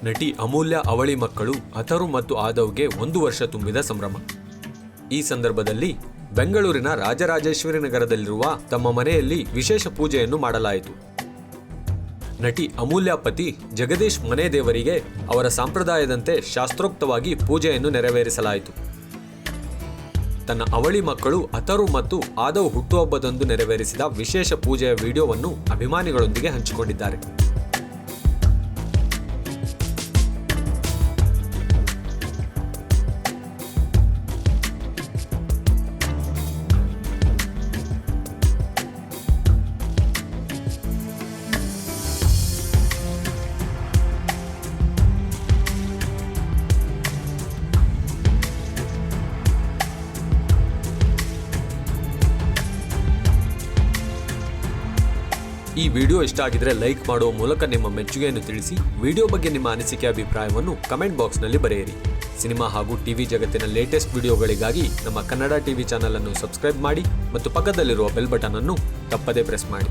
ನಟಿ ಅಮೂಲ್ಯ ಅವಳಿ ಮಕ್ಕಳು ಅಥರು ಮತ್ತು ಆದವ್ಗೆ 1 ವರ್ಷ ತುಂಬಿದ ಸಂಭ್ರಮ. ಈ ಸಂದರ್ಭದಲ್ಲಿ ಬೆಂಗಳೂರಿನ ರಾಜರಾಜೇಶ್ವರಿ ನಗರದಲ್ಲಿರುವ ತಮ್ಮ ಮನೆಯಲ್ಲಿ ವಿಶೇಷ ಪೂಜೆಯನ್ನು ಮಾಡಲಾಯಿತು. ನಟಿ ಅಮೂಲ್ಯ ಪತಿ ಜಗದೀಶ್ ಮನೆ ದೇವರಿಗೆ ಅವರ ಸಂಪ್ರದಾಯದಂತೆ ಶಾಸ್ತ್ರೋಕ್ತವಾಗಿ ಪೂಜೆಯನ್ನು ನೆರವೇರಿಸಲಾಯಿತು. ತನ್ನ ಅವಳಿ ಮಕ್ಕಳು ಅಥರು ಮತ್ತು ಆದವ್ ಹುಟ್ಟುಹಬ್ಬದಂದು ನೆರವೇರಿಸಿದ ವಿಶೇಷ ಪೂಜೆಯ ವಿಡಿಯೋವನ್ನು ಅಭಿಮಾನಿಗಳೊಂದಿಗೆ ಹಂಚಿಕೊಂಡಿದ್ದಾರೆ. ಈ ವಿಡಿಯೋ ಇಷ್ಟ ಆಗಿದ್ರೆ ಲೈಕ್ ಮಾಡುವ ಮೂಲಕ ನಿಮ್ಮ ಮೆಚ್ಚುಗೆಯನ್ನು ತಿಳಿಸಿ. ವಿಡಿಯೋ ಬಗ್ಗೆ ನಿಮ್ಮ ಅನಿಸಿಕೆ ಅಭಿಪ್ರಾಯವನ್ನು ಕಮೆಂಟ್ ಬಾಕ್ಸ್ನಲ್ಲಿ ಬರೆಯಿರಿ. ಸಿನಿಮಾ ಹಾಗೂ ಟಿವಿ ಜಗತ್ತಿನ ಲೇಟೆಸ್ಟ್ ವಿಡಿಯೋಗಳಿಗಾಗಿ ನಮ್ಮ ಕನ್ನಡ ಟಿವಿ ಚಾನಲ್ ಅನ್ನು ಸಬ್ಸ್ಕ್ರೈಬ್ ಮಾಡಿ ಮತ್ತು ಪಕ್ಕದಲ್ಲಿರುವ ಬೆಲ್ ಬಟನ್ ಅನ್ನು ತಪ್ಪದೇ ಪ್ರೆಸ್ ಮಾಡಿ.